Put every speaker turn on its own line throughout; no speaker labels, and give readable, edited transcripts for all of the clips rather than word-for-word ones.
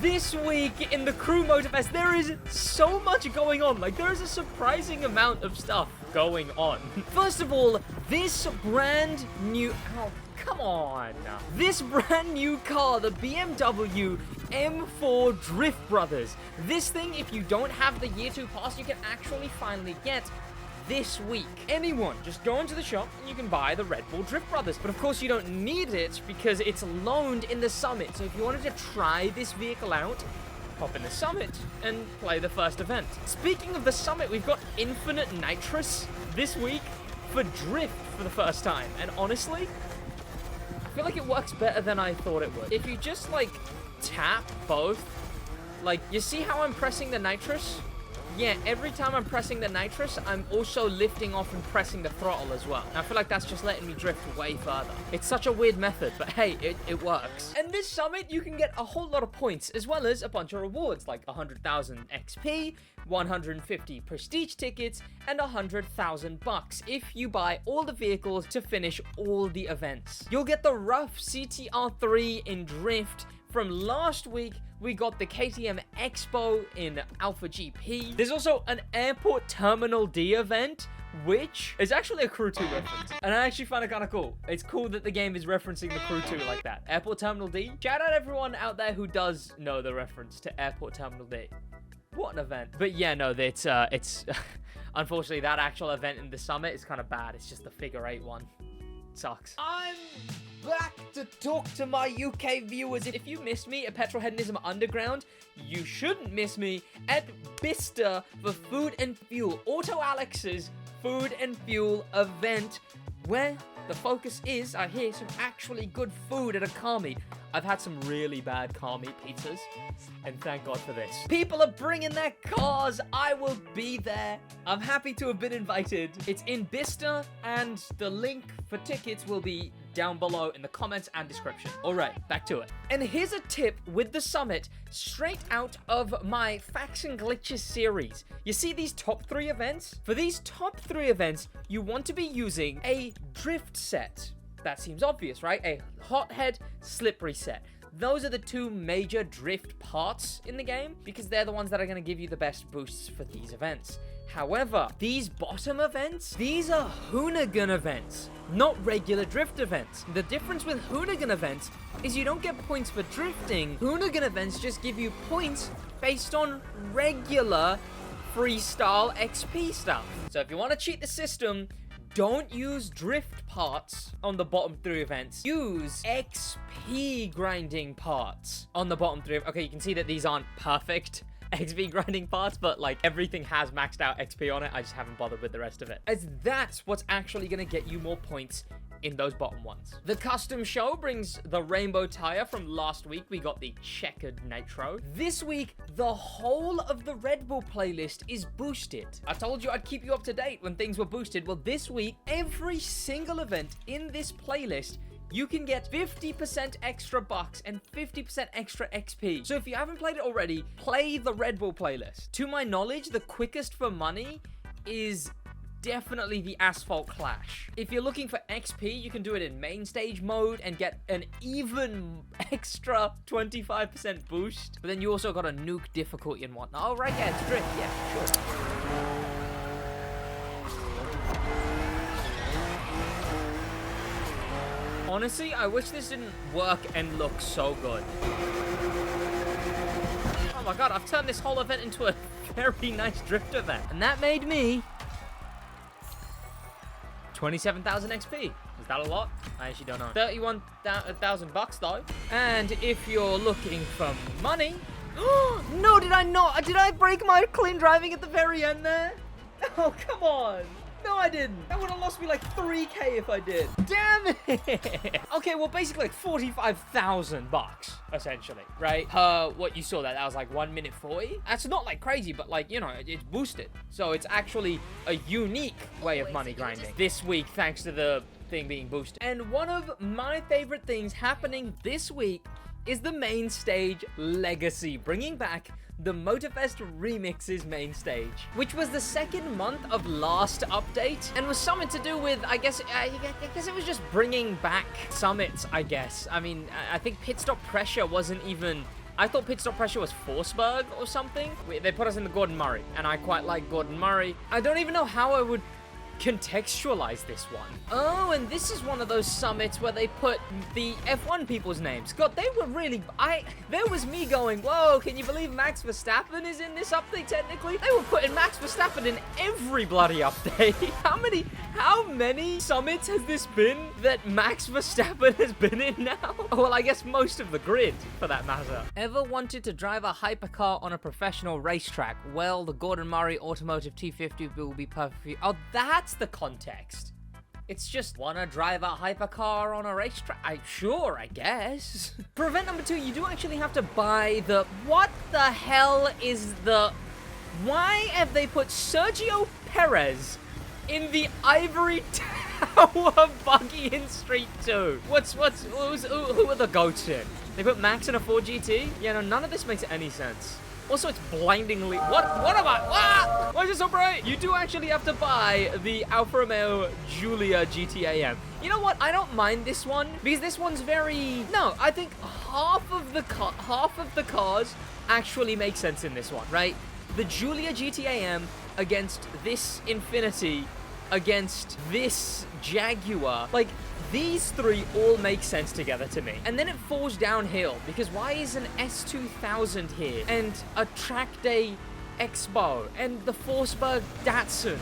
This week in the Crew Motorfest, there is so much going on. Like, there is a surprising amount of stuff going on. First of all, this brand new... Oh, come on. This brand new car, the BMW M4 Drift Brothers. This thing, if you don't have the year 2 pass, you can actually finally get this week. Anyone, just go into the shop and you can buy the Red Bull Drift Brothers. But of course you don't need it because it's loaned in the Summit. So if you wanted to try this vehicle out, hop in the Summit and play the first event. Speaking of the Summit, we've got infinite nitrous this week for drift for the first time. And honestly, I feel like it works better than I thought it would. If you just like tap both, like you see how I'm pressing the nitrous? Yeah, every time I'm pressing the nitrous, I'm also lifting off and pressing the throttle as well. And I feel like that's just letting me drift way further. It's such a weird method, but hey, it works. And this Summit, you can get a whole lot of points, as well as a bunch of rewards, like 100,000 XP, 150 prestige tickets, and 100,000 bucks if you buy all the vehicles to finish all the events. You'll get the rough CTR3 in drift. From last week, we got the KTM Expo in Alpha GP. There's also an Airport Terminal D event, which is actually a Crew 2 reference. And I actually find it kind of cool. It's cool that the game is referencing the Crew 2 like that. Airport Terminal D. Shout out everyone out there who does know the reference to Airport Terminal D. What an event. But yeah, no, it's unfortunately, that actual event in the Summit is kind of bad. It's just the figure 8 one. It sucks. I'm back to talk to my UK viewers. If you missed me at Petrolheadonism Underground, you shouldn't miss me at Bicester for Food and Fuel, Auto Alex's Food and Fuel event, where the focus is, I hear, some actually good food at a car meet. I've had some really bad car meet pizzas, and thank God for this. People are bringing their cars. I will be there. I'm happy to have been invited. It's in Bicester, and the link for tickets will be down below in the comments and description. All right, back to it. And here's a tip with the Summit, straight out of my Facts and Glitches series. You see these top 3 events? For these top 3 events, you want to be using a drift set. That seems obvious, right? A hothead slippery set. Those are the 2 major drift parts in the game because they're the ones that are going to give you the best boosts for these events. However, these bottom events, these are Hoonigan events, not regular drift events. The difference with Hoonigan events is you don't get points for drifting. Hoonigan events just give you points based on regular freestyle XP stuff. So if you want to cheat the system, don't use drift parts on the bottom 3 events. Use XP grinding parts on the bottom 3. Okay, you can see that these aren't perfect XP grinding parts, but like everything has maxed out XP on it. I just haven't bothered with the rest of it, as that's what's actually going to get you more points in those bottom ones. The custom show brings the rainbow tire. From last week, we got the checkered nitro. This week, the whole of the Red Bull playlist is boosted. I told you I'd keep you up to date when things were boosted. Well, this week, every single event in this playlist, you can get 50% extra bucks and 50% extra XP. So if you haven't played it already, play the Red Bull playlist. To my knowledge, the quickest for money is definitely the Asphalt Clash. If you're looking for XP, you can do it in Mainstage mode and get an even extra 25% boost. But then you also got a nuke difficulty and whatnot. Oh, right, yeah, it's drift. Yeah, sure. Honestly, I wish this didn't work and look so good. Oh my God, I've turned this whole event into a very nice drift event. And that made me 27,000 XP. Is that a lot? I actually don't know. 31,000 bucks though. And if you're looking for money... No, did I not? Did I break my clean driving at the very end there? Oh, come on. No, I didn't. That would have lost me like 3K if I did. Damn it. Okay, well, basically like 45,000 bucks, essentially, right? What you saw that was like 1 minute 40. That's not like crazy, but like, you know, it's boosted. So it's actually a unique way of money grinding this week, thanks to the thing being boosted. And one of my favorite things happening this week is the Mainstage Legacy, bringing back the Motorfest Remixes main stage, which was the 2nd month of last update and was something to do with, I guess it was just bringing back summits, I guess. I mean, I think Pit Stop Pressure wasn't even I thought pit stop pressure was Forsberg or something. They put us in the Gordon Murray, and I quite like Gordon Murray. I don't even know how I would contextualize this one. Oh, and this is one of those summits where they put the F1 people's names. God, they were really... There was me going, whoa, can you believe Max Verstappen is in this update technically? They were putting Max Verstappen in every bloody update. How many summits has this been that Max Verstappen has been in now? Well, I guess most of the grid, for that matter. Ever wanted to drive a hypercar on a professional racetrack? Well, the Gordon Murray Automotive T50 will be perfect for you. Oh, that's the context. It's just wanna drive a hypercar on a racetrack. Sure, I guess. For event number 2, you do actually have to buy the... What the hell is the... Why have they put Sergio Perez in the Ivory Tower buggy in Street 2? Who are the goats in? They put Max in a 4GT? Yeah, no, none of this makes any sense. Also, it's blindingly... What am I? What? Why is it so bright? You do actually have to buy the Alfa Romeo Giulia GTAM. You know what? I don't mind this one because this one's very... No, I think half of the cars actually make sense in this one, right? The Giulia GTAM against this Infiniti against this Jaguar. Like, these three all make sense together to me. And then it falls downhill, because why is an S2000 here? And a Track Day Expo, and the Forsberg Datsun,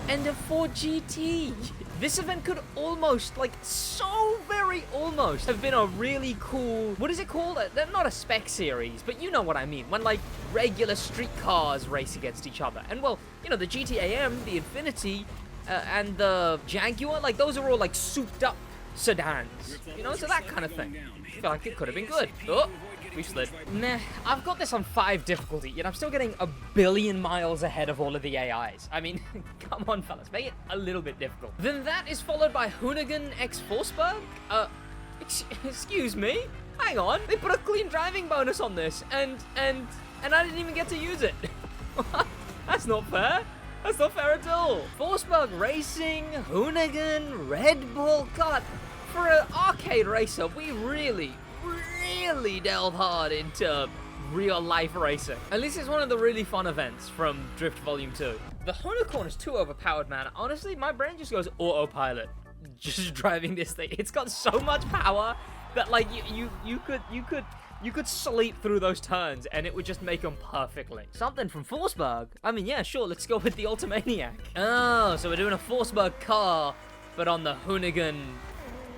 and a 4GT. This event could almost, like, so very almost have been a really cool... What is it called? Not a spec series, but you know what I mean. When, like, regular street cars race against each other. And, well, you know, the GTAM, the Infiniti, and the Jaguar, like, those are all, like, souped up sedans, you know, so that kind of thing. I feel like it could have been good. Oh, we slid. Nah, I've got this on 5 difficulty, yet I'm still getting a billion miles ahead of all of the AIs. I mean, come on, fellas, make it a little bit difficult. Then that is followed by Hoonigan x Forsberg. Excuse me? Hang on, they put a clean driving bonus on this, and I didn't even get to use it. That's not fair. That's not fair at all. Forsberg Racing, Hoonigan, Red Bull. God, for an arcade racer, we really delve hard into real life racing. At least it's one of the really fun events from Drift Volume 2. The Hoonigan is too overpowered, man. Honestly, my brain just goes autopilot just driving this thing. It's got so much power that, like, you could sleep through those turns and it would just make them perfectly. Something from Forsberg? I mean, yeah, sure, let's go with the Ultimaniac. Oh, so we're doing a Forsberg car, but on the Hoonigan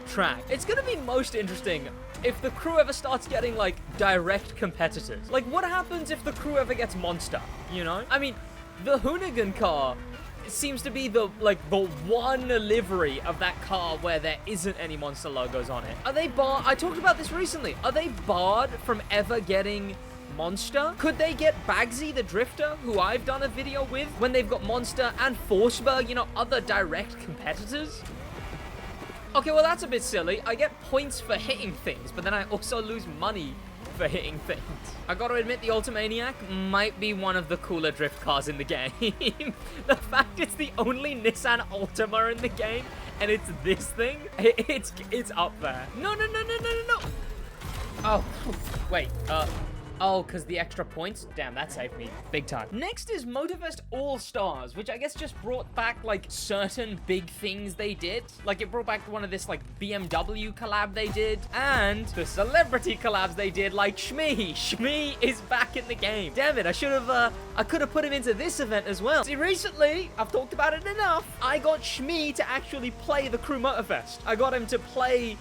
track. It's gonna be most interesting if the crew ever starts getting, like, direct competitors. Like, what happens if the crew ever gets Monster, you know? I mean, the Hoonigan car seems to be the one livery of that car where there isn't any Monster logos on it. Are they barred? I talked about this recently. Are they barred from ever getting Monster? Could they get Bagsy the Drifter, who I've done a video with, when they've got Monster and Forsberg, you know, other direct competitors? Okay, well, that's a bit silly. I get points for hitting things, but then I also lose money for hitting things. I gotta admit, the Ultimaniac might be one of the cooler drift cars in the game. The fact it's the only Nissan Altima in the game, and it's this thing, it's up there. No. Oh, wait, oh, because the extra points? Damn, that saved me big time. Next is Motorfest All-Stars, which I guess just brought back, like, certain big things they did. Like, it brought back one of this, like, BMW collab they did, and the celebrity collabs they did, like Shmee. Shmee is back in the game. Damn it, I could have put him into this event as well. See, recently, I've talked about it enough, I got Shmee to actually play the Crew Motorfest. I got him to play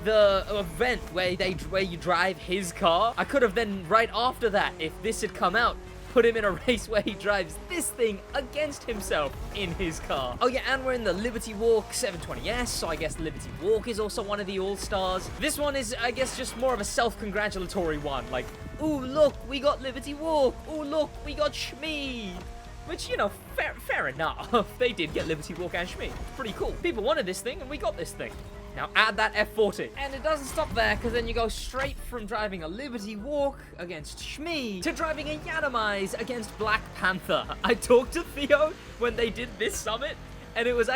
the event where you drive his car. I could have then, right after that, if this had come out, put him in a race where he drives this thing against himself in his car. Oh yeah, and we're in the Liberty Walk 720S, so I guess Liberty Walk is also one of the All-Stars. This one is, I guess, just more of a self-congratulatory one. Like, ooh, look, we got Liberty Walk. Ooh, look, we got Shmee. Which, you know, fair enough. They did get Liberty Walk and Shmee. Pretty cool. People wanted this thing, and we got this thing. Now add that F40. And it doesn't stop there, because then you go straight from driving a Liberty Walk against Shmee to driving a Yanamize against Black Panther. I talked to Theo when they did this summit, And it was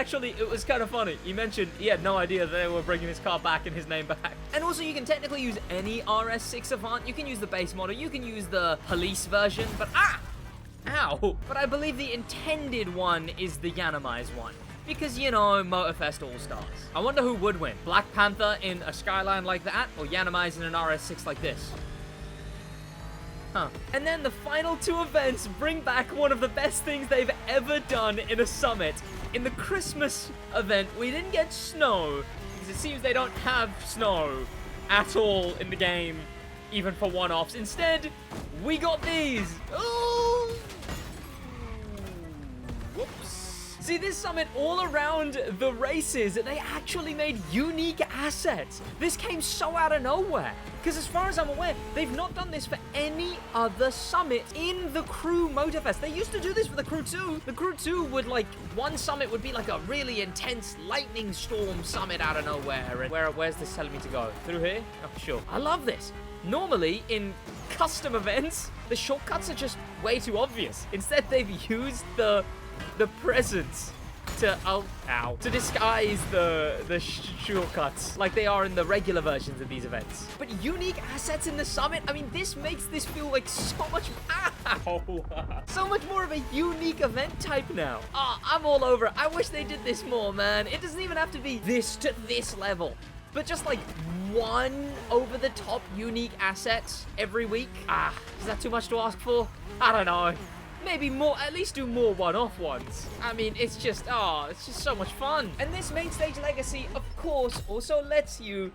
kind of funny. He mentioned he had no idea they were bringing his car back and his name back. And also, you can technically use any RS6 Avant. You can use the base model. You can use the police version. But, ow. But I believe the intended one is the Yanamize one. Because, you know, Motorfest All-Stars. I wonder who would win. Black Panther in a Skyline like that, or Yanamize in an RS6 like this? Huh. And then the final two events bring back one of the best things they've ever done in a summit. In the Christmas event, we didn't get snow, because it seems they don't have snow at all in the game, even for one-offs. Instead, we got these. Ooh. Whoops. See, this summit, all around the races, they actually made unique assets. This came so out of nowhere. Because as far as I'm aware, they've not done this for any other summit in the Crew Motorfest. They used to do this for the Crew 2. The Crew 2 would, like, one summit would be like a really intense lightning storm summit out of nowhere. And where's this telling me to go? Through here? Oh, sure. I love this. Normally, in custom events, the shortcuts are just way too obvious. Instead, they've used the presents to disguise the shortcuts like they are in the regular versions of these events. But unique assets in the summit, I mean, this makes this feel like so much so much more of a unique event type now. I'm all over it. I wish they did this more, man. It doesn't even have to be this to this level, but just like one over-the-top unique assets every week. Is that too much to ask for? I don't know. Maybe more, at least do more one-off ones. I mean, it's just so much fun. And this Mainstage Legacy, of course, also lets you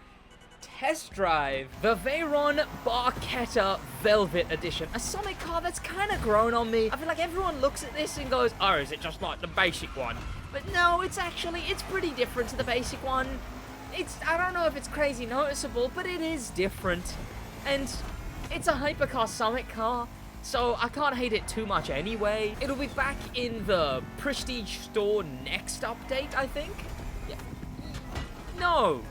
test drive the Veyron Barchetta Velvet Edition, a summit car that's kind of grown on me. I feel like everyone looks at this and goes, oh, is it just like the basic one? But no, it's pretty different to the basic one. I don't know if it's crazy noticeable, but it is different. And it's a hypercar summit car, so I can't hate it too much anyway. It'll be back in the Prestige store next update, I think. Yeah. No.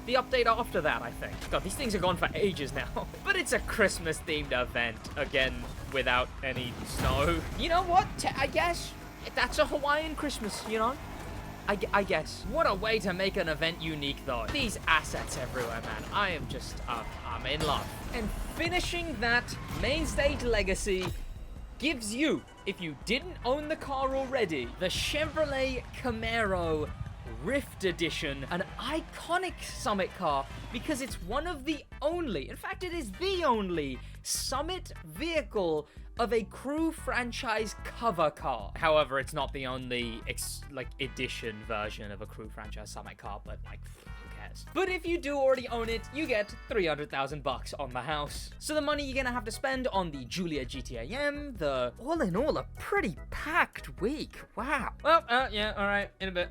The update after that, I think. God, these things are gone for ages now. But it's a Christmas-themed event, again, without any snow. You know what? I guess that's a Hawaiian Christmas, you know? I guess. What a way to make an event unique, though. These assets everywhere, man. I am just, I'm in love. And finishing that Mainstage Legacy gives you, if you didn't own the car already, the Chevrolet Camaro Rift Edition, an iconic summit car because it's one of the only, in fact it is the only, summit vehicle of a Crew franchise cover car. However, it's not the only edition version of a Crew franchise summit car, but like, who cares? But if you do already own it, you get 300,000 bucks on the house. So the money you're gonna have to spend on the Giulia GTA M, all in all, a pretty packed week. Wow. Well, yeah, all right, in a bit.